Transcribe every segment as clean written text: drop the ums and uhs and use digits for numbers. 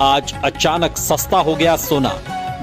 आज अचानक सस्ता हो गया सोना।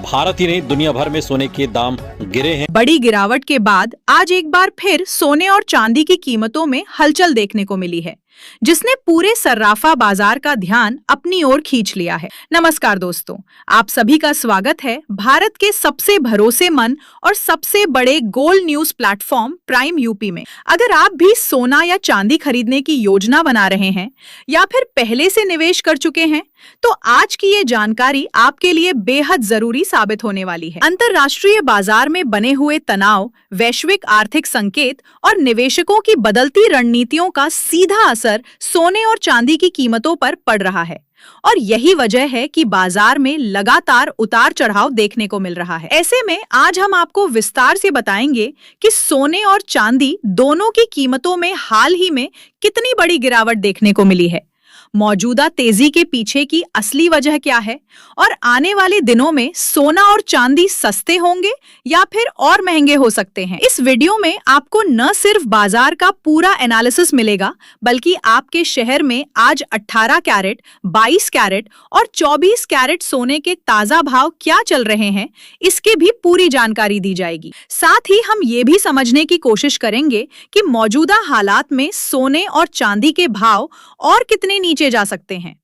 भारत ही नहीं दुनिया भर में सोने के दाम गिरे हैं। बड़ी गिरावट के बाद आज एक बार फिर सोने और चांदी की कीमतों में हलचल देखने को मिली है, जिसने पूरे सर्राफा बाजार का ध्यान अपनी ओर खींच लिया है। नमस्कार दोस्तों, आप सभी का स्वागत है भारत के सबसे भरोसेमंद और सबसे बड़े gold news platform prime UP में। अगर आप भी सोना या चांदी खरीदने की योजना बना रहे हैं या फिर पहले से निवेश कर चुके हैं, तो आज की ये जानकारी आपके लिए बेहद जरूरी साबित होने वाली है। अंतरराष्ट्रीय बाजार में बने हुए तनाव, वैश्विक आर्थिक संकेत और निवेशकों की बदलती रणनीतियों का सीधा असर सोने और चांदी की कीमतों पर पड़ रहा है, और यही वजह है कि बाजार में लगातार उतार चढ़ाव देखने को मिल रहा है। ऐसे में आज हम आपको विस्तार से बताएंगे कि सोने और चांदी दोनों की कीमतों में हाल ही में कितनी बड़ी गिरावट देखने को मिली है, मौजूदा तेजी के पीछे की असली वजह क्या है, और आने वाले दिनों में सोना और चांदी सस्ते होंगे या फिर और महंगे हो सकते हैं। इस वीडियो में आपको न सिर्फ बाजार का पूरा एनालिसिस मिलेगा, बल्कि आपके शहर में आज 18 कैरेट, 22 कैरेट और 24 कैरेट सोने के ताजा भाव क्या चल रहे हैं, इसके भी पूरी जानकारी दी जाएगी। साथ ही हम ये भी समझने की कोशिश करेंगे कि मौजूदा हालात में सोने और चांदी के भाव और कितने नीचे जा सकते हैं,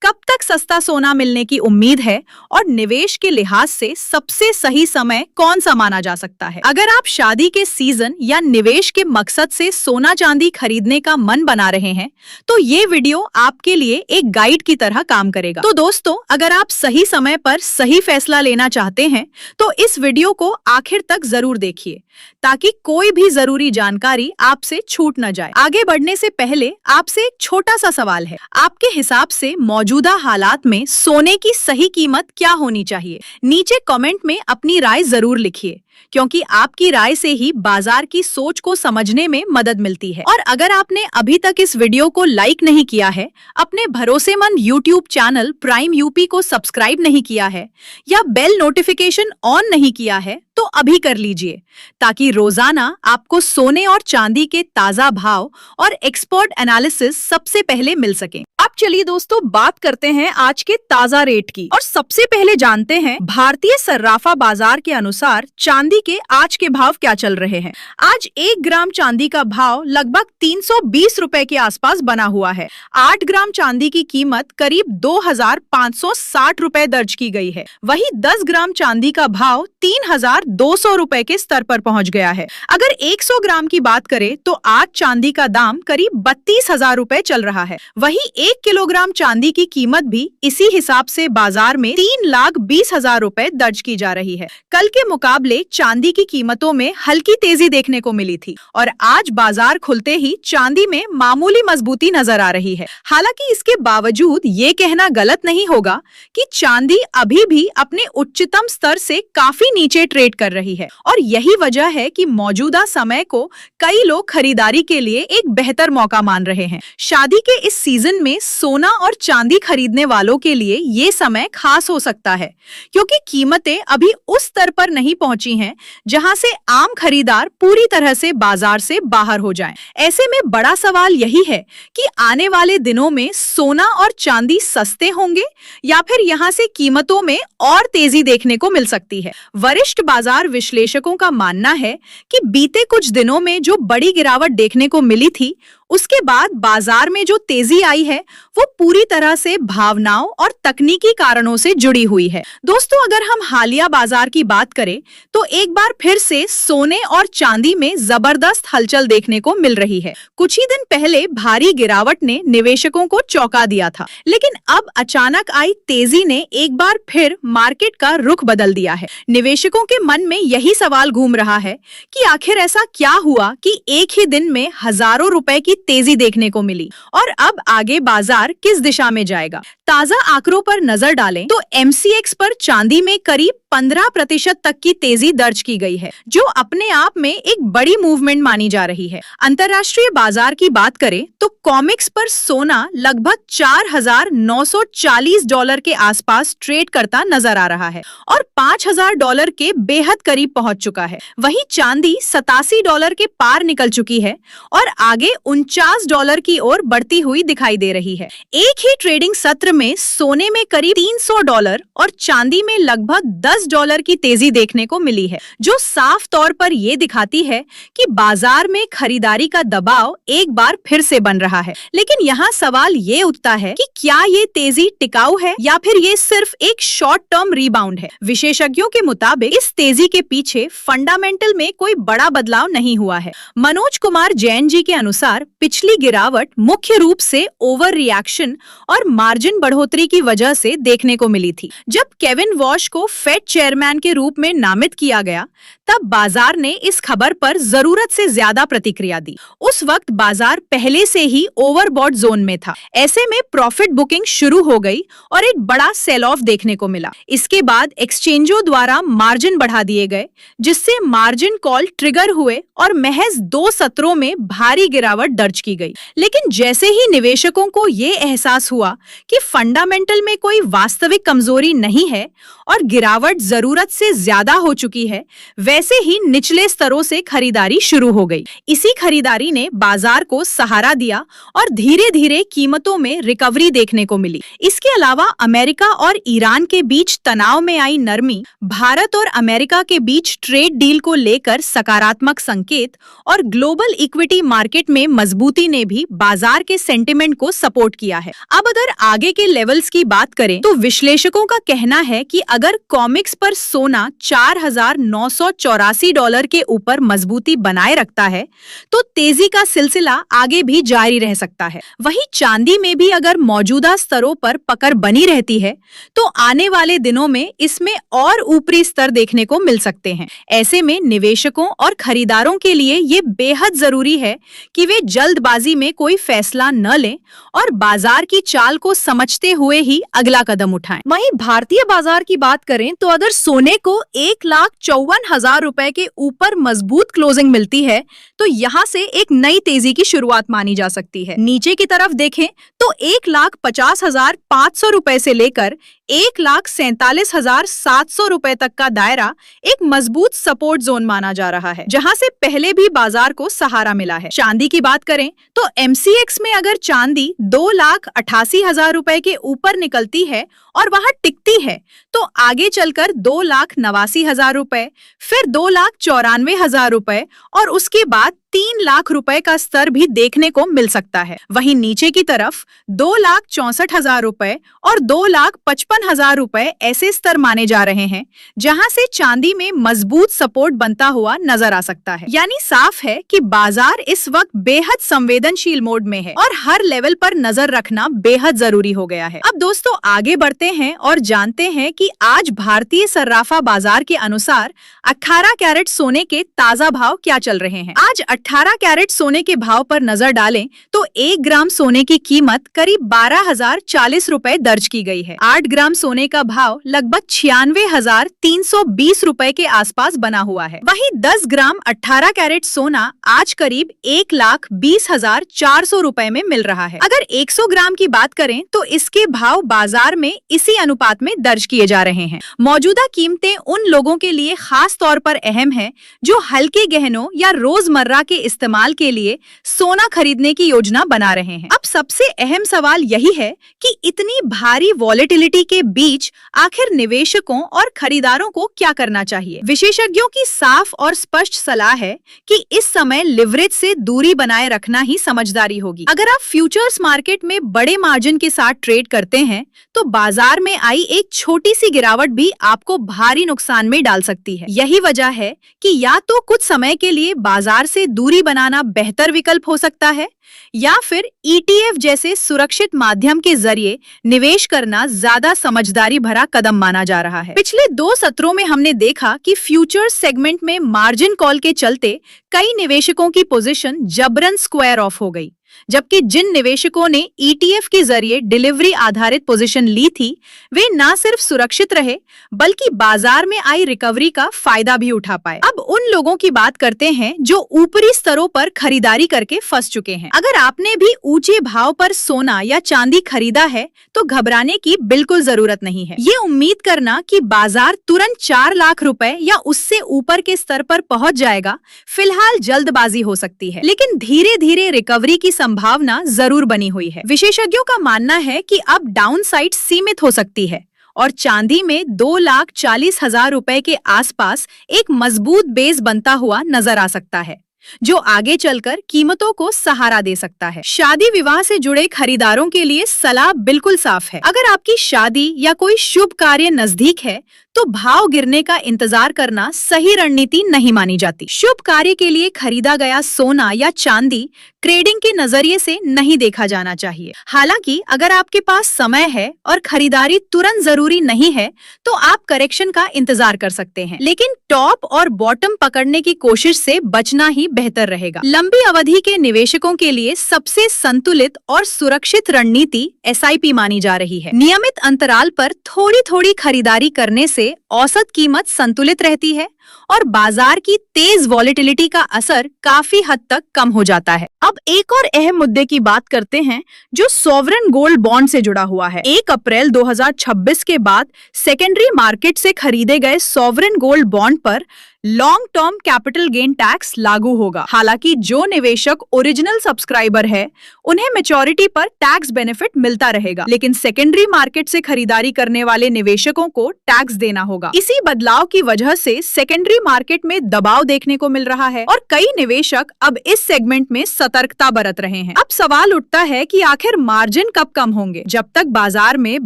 कब तक सस्ता सोना मिलने की उम्मीद है और निवेश के लिहाज से सबसे सही समय कौन सा माना जा सकता है। अगर आप शादी के सीजन या निवेश के मकसद से सोना चांदी खरीदने का मन बना रहे हैं, तो ये वीडियो आपके लिए एक गाइड की तरह काम करेगा। तो दोस्तों, अगर आप सही समय पर सही फैसला लेना चाहते हैं, तो इस वीडियो को आखिर तक जरूर देखिए, ताकि कोई भी जरूरी जानकारी आपसे छूट न जाए। आगे बढ़ने से पहले आपसे एक छोटा सा सवाल है, आपके हिसाब से मौजूदा हालात में सोने की सही कीमत क्या होनी चाहिए? नीचे कमेंट में अपनी राय जरूर लिखिए, क्योंकि आपकी राय से ही बाजार की सोच को समझने में मदद मिलती है। और अगर आपने अभी तक इस वीडियो को लाइक नहीं किया है, अपने भरोसेमंद यूट्यूब चैनल प्राइम यूपी को सब्सक्राइब नहीं किया है या बेल नोटिफिकेशन ऑन नहीं किया है, तो अभी कर लीजिए, ताकि रोजाना आपको सोने और चांदी के ताजा भाव और एक्सपर्ट एनालिसिस सबसे पहले मिल सके। अब चलिए दोस्तों, बात करते हैं आज के ताजा रेट की, और सबसे पहले जानते हैं भारतीय सर्राफा बाजार के अनुसार चांदी के आज के भाव क्या चल रहे हैं। आज 1 ग्राम चांदी का भाव लगभग 320 रुपए के आसपास बना हुआ है। 8 ग्राम चांदी की कीमत करीब 2560 रुपए दर्ज की गई है। वहीं 10 ग्राम चांदी का भाव 3200 रुपए के स्तर पर पहुंच गया है। अगर 100 ग्राम की बात करें, तो आज चांदी का दाम करीब 32,000 रुपए चल रहा है। वहीं 1 किलोग्राम चांदी की कीमत भी इसी हिसाब से बाजार में 3,20,000 रुपए दर्ज की जा रही है। कल के मुकाबले चांदी की कीमतों में हल्की तेजी देखने को मिली थी, और आज बाजार खुलते ही चांदी में मामूली मजबूती नजर आ रही है। हालांकि इसके बावजूद ये कहना गलत नहीं होगा कि चांदी अभी भी अपने उच्चतम स्तर से काफी नीचे ट्रेड कर रही है, और यही वजह है कि मौजूदा समय को कई लोग खरीदारी के लिए एक बेहतर मौका मान रहे हैं। शादी के इस सीजन में सोना और चांदी खरीदने वालों के लिए ये समय खास हो सकता है, क्योंकि कीमतें अभी उस स्तर पर नहीं पहुंची हैं जहां से आम खरीदार पूरी तरह से बाजार से बाहर हो जाएं। ऐसे में बड़ा सवाल यही है कि आने वाले दिनों में सोना और चांदी सस्ते होंगे या फिर यहां से कीमतों में और तेजी देखने को मिल सकती है। वरिष्ठ बाजार विश्लेषकों का मानना है कि बीते कुछ दिनों में जो बड़ी गिरावट देखने को मिली थी, उसके बाद बाजार में जो तेजी आई है, वो पूरी तरह से भावनाओं और तकनीकी कारणों से जुड़ी हुई है। दोस्तों, अगर हम हालिया बाजार की बात करें, तो एक बार फिर से सोने और चांदी में जबरदस्त हलचल देखने को मिल रही है। कुछ ही दिन पहले भारी गिरावट ने निवेशकों को चौंका दिया था, लेकिन अब अचानक आई तेजी ने एक बार फिर मार्केट का रुख बदल दिया है। निवेशकों के मन में यही सवाल घूम रहा है कि आखिर ऐसा क्या हुआ कि एक ही दिन में हजारों रुपए की तेजी देखने को मिली, और अब आगे बाजार किस दिशा में जाएगा। ताजा आंकड़ों पर नजर डालें तो MCX पर चांदी में करीब 15% तक की तेजी दर्ज की गई है, जो अपने आप में एक बड़ी मूवमेंट मानी जा रही है। अंतर्राष्ट्रीय बाजार की बात करें तो कॉमेक्स पर सोना लगभग $4,940 के आसपास ट्रेड करता नजर आ रहा है और $5,000 के बेहद करीब पहुंच चुका है। वहीं चांदी $87 के पार निकल चुकी है और आगे $50 की ओर बढ़ती हुई दिखाई दे रही है। एक ही ट्रेडिंग सत्र में सोने में करीब $300 और चांदी में लगभग $10 की तेजी देखने को मिली है, जो साफ तौर पर यह दिखाती है कि बाजार में खरीदारी का दबाव एक बार फिर से बन रहा है। लेकिन यहाँ सवाल ये उठता है कि क्या ये तेजी टिकाऊ है या फिर ये सिर्फ एक शॉर्ट टर्म रिबाउंड है। विशेषज्ञों के मुताबिक इस तेजी के पीछे फंडामेंटल में कोई बड़ा बदलाव नहीं हुआ है। मनोज कुमार जैन जी के अनुसार पिछली गिरावट मुख्य रूप से ओवर रिएक्शन और मार्जिन बढ़ोतरी की वजह से देखने को मिली थी। जब केविन वॉश को फेड चेयरमैन के रूप में नामित किया गया, तब बाजार ने इस खबर पर जरूरत से ज्यादा प्रतिक्रिया दी। उस वक्त बाजार पहले से ही ओवरबॉट जोन में था। ऐसे में प्रॉफिट बुकिंग शुरू हो गई और एक बड़ा सेल ऑफ देखने को मिला। इसके बाद एक्सचेंजों द्वारा मार्जिन बढ़ा दिए गए, जिससे मार्जिन कॉल ट्रिगर हुए और महज 2 सत्रों में भारी गिरावट दर्ज की गई। लेकिन जैसे ही निवेशकों को ये एहसास हुआ कि फंडामेंटल में कोई वास्तविक कमजोरी नहीं है और गिरावट जरूरत से ज्यादा हो चुकी है, वैसे ही निचले स्तरों से खरीदारी शुरू हो गई। इसी खरीदारी ने बाजार को सहारा दिया और धीरे धीरे कीमतों में रिकवरी देखने को मिली। इसके अलावा अमेरिका और ईरान के बीच तनाव में आई नरमी, भारत और अमेरिका के बीच ट्रेड डील को लेकर सकारात्मक संकेत और ग्लोबल इक्विटी मार्केट में मजबूती ने भी बाजार के सेंटिमेंट को सपोर्ट किया है। अब अगर आगे के लेवल्स की बात करें तो विश्लेषकों का कहना है कि अगर कॉमिक्स पर सोना $4,984 के ऊपर मजबूती बनाए रखता है तो तेजी का सिलसिला आगे भी जारी रह सकता है। वहीं चांदी में भी अगर मौजूदा स्तरों पर पकड़ बनी रहती है तो आने वाले दिनों में इसमें और ऊपरी स्तर देखने को मिल सकते हैं। ऐसे में निवेशकों और खरीदारों के लिए ये बेहद जरूरी है कि वे जल्दबाजी में कोई फैसला न लें और बाजार की चाल को समझते हुए ही अगला कदम उठाएं। वहीं भारतीय बाजार की बात करें तो अगर सोने को 1,54,000 रुपए के ऊपर मजबूत क्लोजिंग मिलती है तो यहाँ से एक नई तेजी की शुरुआत मानी जा सकती है। नीचे की तरफ देखें तो 1,50,500 रुपए से लेकर 1,47,700 रुपए तक का दायरा एक मजबूत सपोर्ट जोन माना जा रहा है, जहां से पहले भी बाजार को सहारा मिला है। चांदी की बात करें तो MCX में अगर चांदी 2,88,000 रुपए के ऊपर निकलती है और वहां टिकती है तो आगे चलकर 2,89,000 रुपए, फिर 2,94,000 रुपए और उसके बाद 3 लाख रुपए का स्तर भी देखने को मिल सकता है। वहीं नीचे की तरफ 2,64,000 रुपए और 2,55,000 रुपए ऐसे स्तर माने जा रहे हैं जहां से चांदी में मजबूत सपोर्ट बनता हुआ नजर आ सकता है। यानी साफ है कि बाजार इस वक्त बेहद संवेदनशील मोड में है और हर लेवल पर नजर रखना बेहद जरूरी हो गया है। अब दोस्तों आगे बढ़ते हैं और जानते हैं कि आज भारतीय सर्राफा बाजार के अनुसार 18 कैरेट सोने के ताजा भाव क्या चल रहे हैं। आज 18 कैरेट सोने के भाव पर नजर डालें तो 1 ग्राम सोने की कीमत करीब 12,040 रुपए दर्ज की गई है। 8 ग्राम सोने का भाव लगभग 96,320 रुपए के आसपास बना हुआ है। वहीं 10 ग्राम 18 कैरेट सोना आज करीब 1,20,400 रुपए में मिल रहा है। अगर 100 ग्राम की बात करें तो इसके भाव बाजार में इसी अनुपात में दर्ज किए जा रहे हैं। मौजूदा कीमतें उन लोगों के लिए खास तौर पर अहम है जो हल्के गहनों या रोजमर्रा के इस्तेमाल के लिए सोना खरीदने की योजना बना रहे हैं। अब सबसे अहम सवाल यही है कि इतनी भारी वॉलेटिलिटी के बीच आखिर निवेशकों और खरीदारों को क्या करना चाहिए। विशेषज्ञों की साफ और स्पष्ट सलाह है कि इस समय लिवरेज से दूरी बनाए रखना ही समझदारी होगी। अगर आप फ्यूचर्स मार्केट में बड़े मार्जिन के साथ ट्रेड करते हैं तो बाजार में आई एक छोटी सी गिरावट भी आपको भारी नुकसान में डाल सकती है। यही वजह है कि या तो कुछ समय के लिए बाजार से दूरी बनाना बेहतर विकल्प हो सकता है या फिर ETF जैसे सुरक्षित माध्यम के जरिए निवेश करना ज्यादा समझदारी भरा कदम माना जा रहा है। पिछले 2 सत्रों में हमने देखा कि फ्यूचर्स सेगमेंट में मार्जिन कॉल के चलते कई निवेशकों की पोजीशन जबरन स्क्वायर ऑफ हो गई, जबकि जिन निवेशकों ने ETF के जरिए डिलीवरी आधारित पोजीशन ली थी वे न सिर्फ सुरक्षित रहे बल्कि बाजार में आई रिकवरी का फायदा भी उठा पाए। अब उन लोगों की बात करते हैं जो ऊपरी स्तरों पर खरीदारी करके फंस चुके हैं। अगर आपने भी ऊंचे भाव पर सोना या चांदी खरीदा है तो घबराने की बिल्कुल जरूरत नहीं है। ये उम्मीद करना कि बाजार तुरंत 4 लाख रुपए या उससे ऊपर के स्तर पर पहुंच जाएगा फिलहाल जल्दबाजी हो सकती है, लेकिन धीरे धीरे रिकवरी की संभावना जरूर बनी हुई है। विशेषज्ञों का मानना है कि अब डाउनसाइड सीमित हो सकती है और चांदी में 2,40,000 रुपए के आसपास एक मजबूत बेस बनता हुआ नजर आ सकता है, जो आगे चलकर कीमतों को सहारा दे सकता है। शादी विवाह से जुड़े खरीदारों के लिए सलाह बिल्कुल साफ है। अगर आपकी शादी या कोई शुभ कार्य नजदीक है तो भाव गिरने का इंतजार करना सही रणनीति नहीं मानी जाती। शुभ कार्य के लिए खरीदा गया सोना या चांदी ट्रेडिंग के नजरिए से नहीं देखा जाना चाहिए। हालांकि अगर आपके पास समय है और खरीदारी तुरंत जरूरी नहीं है तो आप करेक्शन का इंतजार कर सकते हैं, लेकिन टॉप और बॉटम पकड़ने की कोशिश से बचना ही बेहतर रहेगा। लंबी अवधि के निवेशकों के लिए सबसे संतुलित और सुरक्षित रणनीति SIP मानी जा रही है। नियमित अंतराल पर थोड़ी थोड़ी खरीदारी करने से औसत कीमत संतुलित रहती है और बाजार की तेज वॉलेटिलिटी का असर काफी हद तक कम हो जाता है। अब एक और अहम मुद्दे की बात करते हैं जो सॉवरेन गोल्ड बॉन्ड से जुड़ा हुआ है। 1 अप्रैल 2026 के बाद सेकेंडरी मार्केट से खरीदे गए सॉवरेन गोल्ड बॉन्ड पर long term capital gain tax लागू होगा। हालांकि जो निवेशक ओरिजिनल सब्सक्राइबर है उन्हें मैच्योरिटी पर टैक्स बेनिफिट मिलता रहेगा, लेकिन सेकेंडरी मार्केट से खरीदारी करने वाले निवेशकों को टैक्स देना होगा। इसी बदलाव की वजह से सेकेंडरी मार्केट में दबाव देखने को मिल रहा है और कई निवेशक अब इस सेगमेंट में सतर्कता बरत रहे हैं। अब सवाल उठता है कि आखिर मार्जिन कब कम होंगे? जब तक बाजार में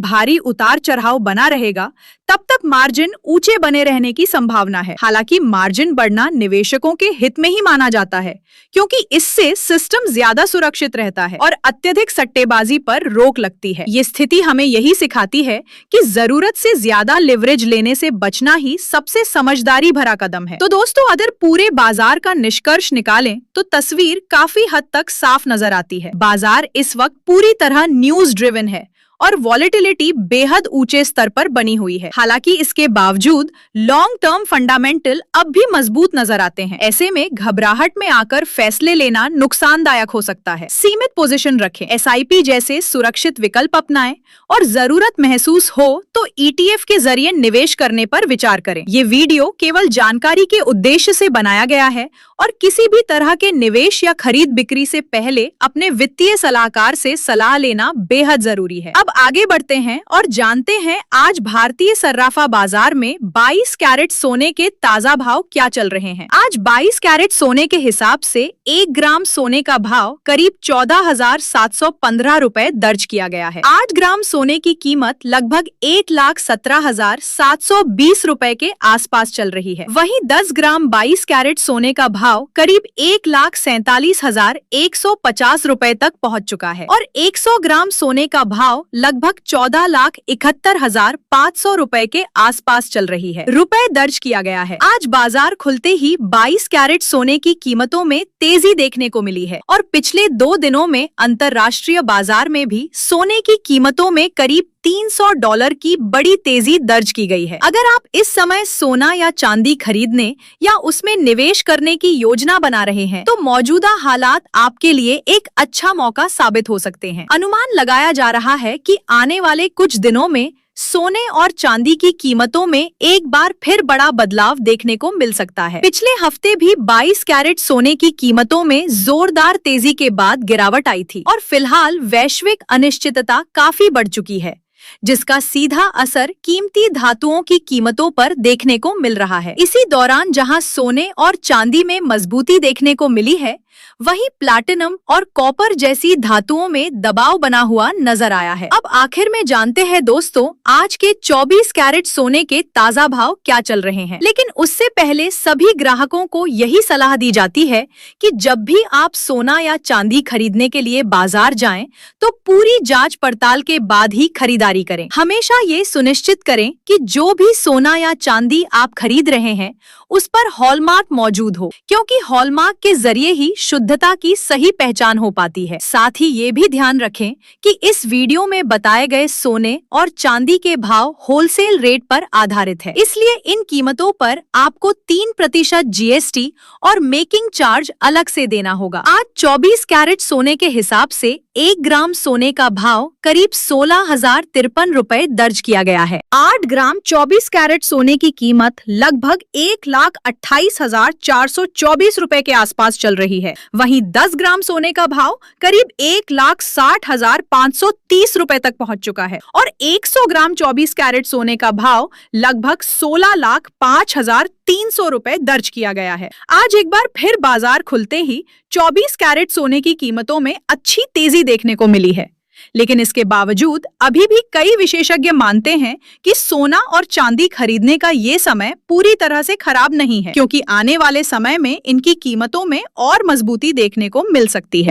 भारी उतार चढ़ाव बना रहेगा तब तक मार्जिन ऊंचे बने रहने की संभावना है। हालांकि मार्जिन बढ़ना निवेशकों के हित में ही माना जाता है, क्योंकि इससे सिस्टम ज्यादा सुरक्षित रहता है और अत्यधिक सट्टेबाजी पर रोक लगती है। ये स्थिति हमें यही सिखाती है कि जरूरत से ज्यादा लिवरेज लेने से बचना ही सबसे समझदारी भरा कदम है। तो दोस्तों, अगर पूरे बाजार का निष्कर्ष निकालें तो तस्वीर काफी हद तक साफ नजर आती है। बाजार इस वक्त पूरी तरह न्यूज ड्रिवन है और वॉलेटिलिटी बेहद ऊंचे स्तर पर बनी हुई है। हालांकि इसके बावजूद लॉन्ग टर्म फंडामेंटल अब भी मजबूत नजर आते हैं। ऐसे में घबराहट में आकर फैसले लेना नुकसानदायक हो सकता है। सीमित पोजीशन रखें, SIP जैसे सुरक्षित विकल्प अपनाएं और जरूरत महसूस हो तो ETF के जरिए निवेश करने पर विचार करें। ये वीडियो केवल जानकारी के उद्देश्य से बनाया गया है और किसी भी तरह के निवेश या खरीद बिक्री से पहले अपने वित्तीय सलाहकार से सलाह लेना बेहद जरूरी है। अब आगे बढ़ते हैं और जानते हैं आज भारतीय सर्राफा बाजार में 22 कैरेट सोने के ताजा भाव क्या चल रहे हैं। आज 22 कैरेट सोने के हिसाब से 1 ग्राम सोने का भाव करीब 14,715 रुपए दर्ज किया गया है। 8 ग्राम सोने की कीमत लगभग 1,17,720 रुपए के आसपास चल रही है। वहीं 10 ग्राम 22 कैरेट सोने का भाव करीब 1,47,150 रुपए तक पहुंच चुका है और 100 ग्राम सोने का भाव लगभग 14,71,500 रुपए के आसपास चल रही है। रुपए दर्ज किया गया है। आज बाजार खुलते ही 22 कैरेट सोने की कीमतों में तेजी देखने को मिली है और पिछले 2 दिनों में अंतर्राष्ट्रीय बाजार में भी सोने की कीमतों में करीब $300 की बड़ी तेजी दर्ज की गई है। अगर आप इस समय सोना या चांदी खरीदने या उसमें निवेश करने की योजना बना रहे हैं तो मौजूदा हालात आपके लिए एक अच्छा मौका साबित हो सकते हैं। अनुमान लगाया जा रहा है कि आने वाले कुछ दिनों में सोने और चांदी की कीमतों में एक बार फिर बड़ा बदलाव देखने को मिल सकता है। पिछले हफ्ते भी 22 कैरेट सोने की कीमतों में जोरदार तेजी के बाद गिरावट आई थी और फिलहाल वैश्विक अनिश्चितता काफी बढ़ चुकी है, जिसका सीधा असर कीमती धातुओं की कीमतों पर देखने को मिल रहा है। इसी दौरान जहां सोने और चांदी में मजबूती देखने को मिली है, वहीं प्लैटिनम और कॉपर जैसी धातुओं में दबाव बना हुआ नजर आया है। अब आखिर में जानते हैं दोस्तों, आज के 24 कैरेट सोने के ताजा भाव क्या चल रहे हैं। लेकिन उससे पहले सभी ग्राहकों को यही सलाह दी जाती है कि जब भी आप सोना या चांदी खरीदने के लिए बाजार जाएं, तो पूरी जांच पड़ताल के बाद ही खरीदारी करें। हमेशा ये सुनिश्चित करें कि जो भी सोना या चांदी आप खरीद रहे हैं उस पर हॉलमार्क मौजूद हो, क्योंकि हॉलमार्क के जरिए ही शुद्धता की सही पहचान हो पाती है। साथ ही ये भी ध्यान रखें कि इस वीडियो में बताए गए सोने और चांदी के भाव होलसेल रेट पर आधारित है, इसलिए इन कीमतों पर आपको 3% GST और मेकिंग चार्ज अलग से देना होगा। आज 24 कैरेट सोने के हिसाब से 1 ग्राम सोने का भाव करीब 16,053 रुपए दर्ज किया गया है। 8 ग्राम 24 कैरेट सोने की कीमत लगभग 1,28,424 रुपए के आसपास चल रही है। वहीं 10 ग्राम सोने का भाव करीब 1,60,530 रुपए तक पहुंच चुका है और 100 ग्राम 24 कैरेट सोने का भाव लगभग 16,05,300 रुपए दर्ज किया गया है। आज एक बार फिर बाजार खुलते ही 24 कैरेट सोने की कीमतों में अच्छी तेजी देखने को मिली है, लेकिन इसके बावजूद अभी भी कई विशेषज्ञ मानते हैं कि सोना और चांदी खरीदने का ये समय पूरी तरह से खराब नहीं है, क्योंकि आने वाले समय में इनकी कीमतों में और मजबूती देखने को मिल सकती है।